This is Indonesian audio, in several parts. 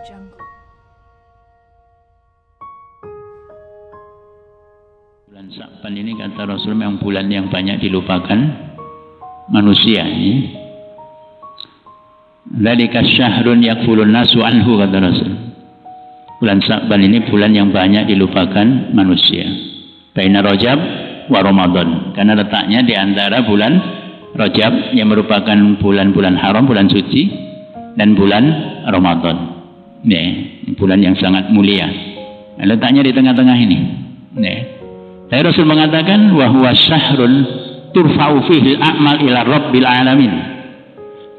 Jungle. Bulan Sya'ban ini kata Rasul memang bulan yang banyak dilupakan manusia ini. Dzalika syahrun yakfulun nasu anhu kata Rasul. Bulan Sya'ban ini bulan yang banyak dilupakan manusia. Baina Rajab wa Ramadan. Karena letaknya di antara bulan Rajab yang merupakan bulan-bulan haram, bulan suci, dan bulan Ramadan. Bulan yang sangat mulia. Letaknya di tengah-tengah ini. Tapi Rasul mengatakan wa huwa syahrun turfa'u fihi al-a'mal ila rabbil alamin.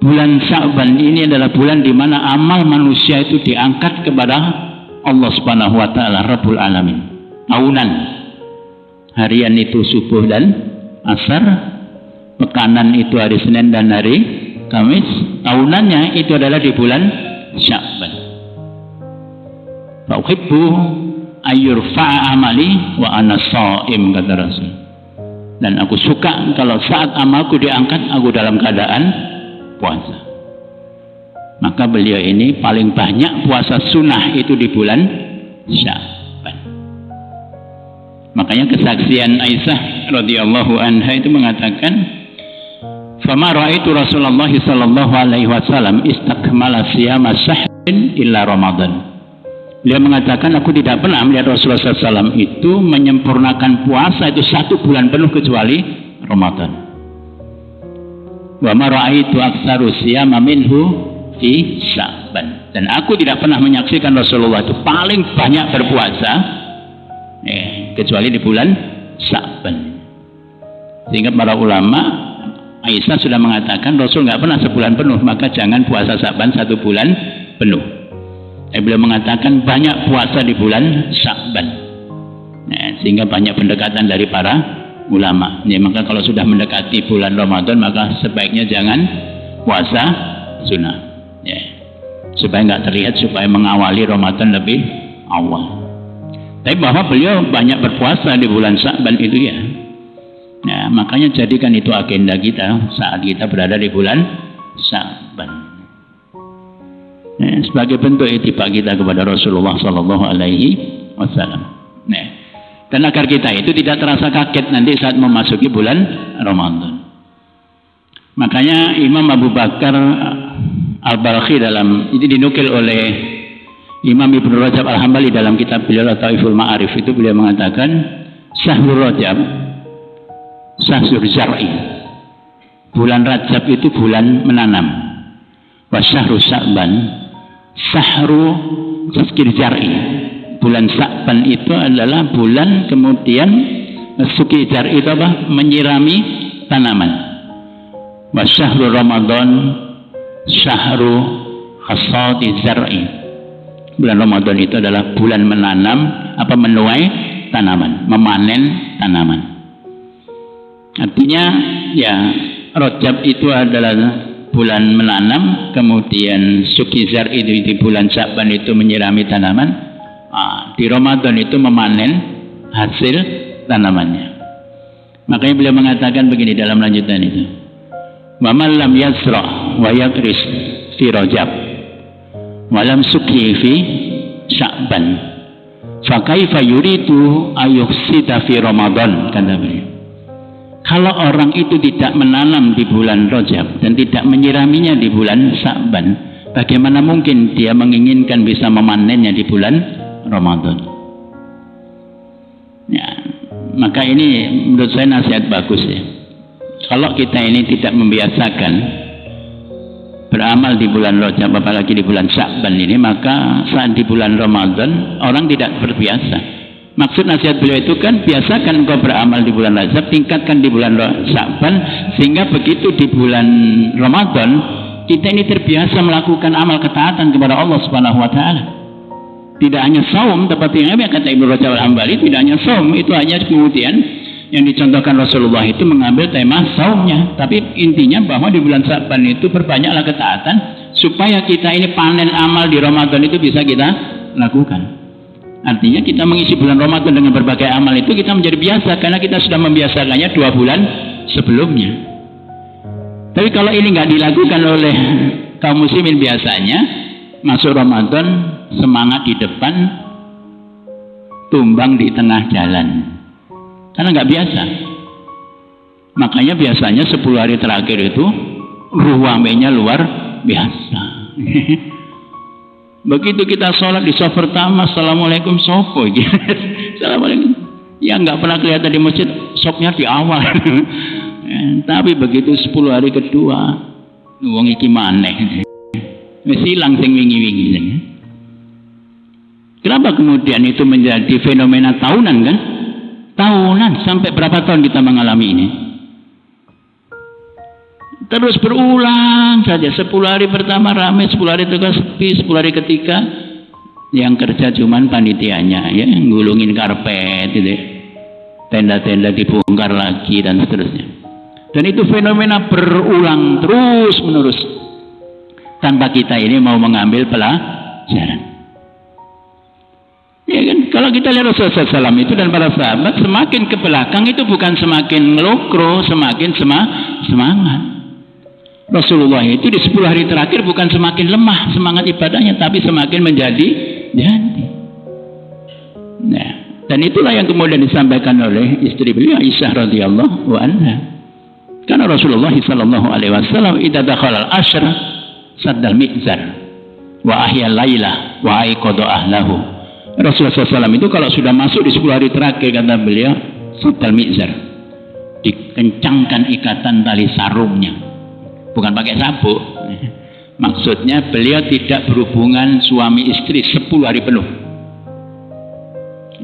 Bulan Sya'ban ini adalah bulan di mana amal manusia itu diangkat kepada Allah Subhanahu wa taala Rabbul Alamin. Aunan. Harian itu subuh dan asar, pekanan itu hari Senin dan hari Kamis. Tahunannya itu adalah di bulan Sya'ban. Fa uhibbu ayyurfa'a amali wa ana sha'im kata Rasul. Dan aku suka kalau saat amalku diangkat aku dalam keadaan puasa. Maka beliau ini paling banyak puasa sunnah itu di bulan Sya'ban. Makanya kesaksian Aisyah radhiyallahu anha itu mengatakan, "Fama ra'aitu Rasulullah sallallahu alaihi wasallam istakmala siyama syahrin illa Ramadan." Beliau mengatakan, aku tidak pernah melihat Rasulullah SAW itu menyempurnakan puasa itu 1 bulan penuh kecuali Ramadan. Wa ma ra'aitu aktsaru siyama minhu fi Sya'ban. Dan aku tidak pernah menyaksikan Rasulullah itu paling banyak berpuasa kecuali di bulan Sya'ban. Sehingga para ulama, Aisyah sudah mengatakan Rasul nggak pernah sebulan penuh, maka jangan puasa Sya'ban 1 bulan penuh. Beliau mengatakan banyak puasa di bulan Sya'ban. Sehingga banyak pendekatan dari para ulama. Maka kalau sudah mendekati bulan Ramadan maka sebaiknya jangan puasa sunnah. Supaya nggak terlihat, supaya mengawali Ramadan lebih awal. Tapi bahwa beliau banyak berpuasa di bulan Sya'ban itu makanya jadikan itu agenda kita saat kita berada di bulan Sya'ban. Sebagai bentuk ittiba kita kepada Rasulullah Sallallahu Alaihi Wasallam. Dan agar kita itu tidak terasa kaget nanti saat memasuki bulan Ramadan. Makanya Imam Abu Bakar Al-Balkhi dalam ini dinukil oleh Imam Ibnu Rajab Al-Hambali dalam kitab beliau Lataiful Ma'arif itu beliau mengatakan Syahrul Rajab Syahrul Zar'i. Bulan Rajab itu bulan menanam. Wa Syahrul Sya'ban Syahru Tazkir Jar'i. Bulan Sya'ban itu adalah bulan kemudian Suki Jar'i itu apa? Menyirami tanaman. Wa Syahru Ramadan Syahru Hasadi Zar'i. Bulan Ramadan itu adalah bulan menanam menuai tanaman, memanen tanaman. Artinya Rajab itu adalah bulan menanam, kemudian Sukizar itu di bulan Sya'ban itu menyirami tanaman, di Ramadan itu memanen hasil tanamannya. Makanya beliau mengatakan begini dalam lanjutan itu, wa man lam yasra wa yaqris fi Rajab wa lam suki fi Sya'ban fa kaifa yuridu ayuhsida fi Ramadan, kata beliau. Kalau orang itu tidak menanam di bulan Rajab dan tidak menyiraminya di bulan Sya'ban, bagaimana mungkin dia menginginkan bisa memanennya di bulan Ramadan? Maka ini menurut saya nasihat bagus Kalau kita ini tidak membiasakan beramal di bulan Rajab, apalagi di bulan Sya'ban ini, maka saat di bulan Ramadan orang tidak terbiasa. Maksud nasihat beliau itu kan biasakan engkau beramal di bulan Rajab, tingkatkan di bulan Sya'ban, sehingga begitu di bulan Ramadan kita ini terbiasa melakukan amal ketaatan kepada Allah Subhanahu wa taala. Tidak hanya saum, seperti yang kata Ibnu Rajab Al-Hambali, tidak hanya saum, itu hanya kemudian yang dicontohkan Rasulullah itu mengambil tema saumnya, tapi intinya bahwa di bulan Sya'ban itu perbanyaklah ketaatan supaya kita ini panen amal di Ramadan itu bisa kita lakukan. Artinya kita mengisi bulan Ramadan dengan berbagai amal itu kita menjadi biasa karena kita sudah membiasakannya 2 bulan sebelumnya. Tapi kalau ini nggak dilakukan oleh kaum muslimin biasanya, masuk Ramadan semangat di depan, tumbang di tengah jalan. Karena nggak biasa. Makanya biasanya 10 hari terakhir itu ruamenya luar biasa. Begitu kita sholat di shaf pertama, assalamualaikum sopo. Assalamualaikum. Ya nggak pernah kelihatan di masjid, shafnya di awal. Tapi begitu 10 hari kedua, wong iki maneh. Wis ilang sing wingi-wingi. Kenapa kemudian itu menjadi fenomena tahunan kan? Tahunan, sampai berapa tahun kita mengalami ini? Terus berulang saja. 10 hari pertama ramai, 10 hari kedua sepi, 10 hari ketiga yang kerja cuman panitianya, ya, ngulungin karpet, gitu. Tenda-tenda dibongkar lagi dan seterusnya. Dan itu fenomena berulang terus menerus tanpa kita ini mau mengambil pelajaran. Ya kan, kalau kita lihat Rasulullah SAW itu dan para sahabat, semakin ke belakang itu bukan semakin ngelokro, semakin semangat. Rasulullah itu di 10 hari terakhir bukan semakin lemah semangat ibadahnya, tapi semakin menjadi jadi. Nah, dan itulah yang kemudian disampaikan oleh istri beliau Aisyah radhiyallahu anha. Karena Rasulullah sallallahu alaihi wasallam idza dakhala al-ashr saddal mi'zar wa ahya al-lailah wa aiqadha ahlahu. Rasulullah SAW itu kalau sudah masuk di 10 hari terakhir, kata beliau, saddal mi'zar, dikencangkan ikatan tali sarungnya. Bukan pakai sabuk. Maksudnya beliau tidak berhubungan suami istri 10 hari penuh.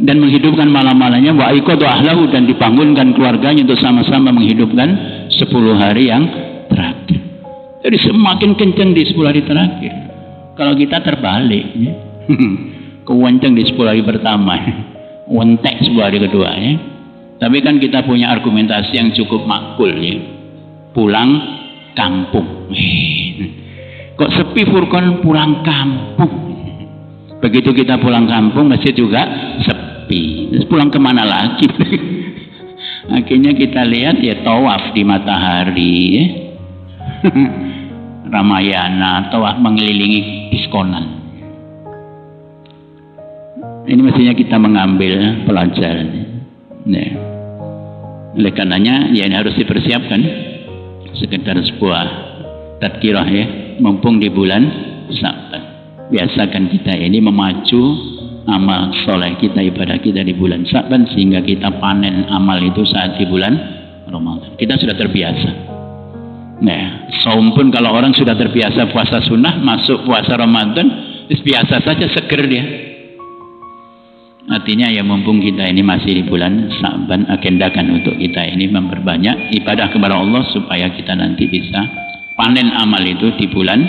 Dan menghidupkan malam-malamnya wa aiqadha ahlahu, dan dibangunkan keluarganya untuk sama-sama menghidupkan 10 hari yang terakhir. Jadi semakin kencang di 10 hari terakhir. Kalau kita terbalik, ya. Kewenceng di 10 hari pertama, wentek 10 hari kedua, ya. Tapi kan kita punya argumentasi yang cukup makul, ya. Pulang kampung. Kok sepi Furqan pulang kampung? Begitu kita pulang kampung, masjid juga sepi. Terus pulang kemana lagi? Akhirnya kita lihat ya tawaf di matahari, ya. Ramayana, tawaf mengelilingi diskonan. Ini mestinya kita mengambil pelajaran. Nah, oleh karenanya ya ini harus dipersiapkan. Sekedar sebuah tadkirah, ya, mumpung di bulan Sa'ban. Biasakan kita ini memacu amal soleh kita, ibadah kita di bulan Sa'ban, sehingga kita panen amal itu saat di bulan Ramadan. Kita sudah terbiasa. Nah, saum pun kalau orang sudah terbiasa puasa sunnah, masuk puasa Ramadan, terus biasa saja, seger dia. Artinya ya mumpung kita ini masih di bulan Sa'ban, agendakan untuk kita ini memperbanyak ibadah kepada Allah supaya kita nanti bisa panen amal itu di bulan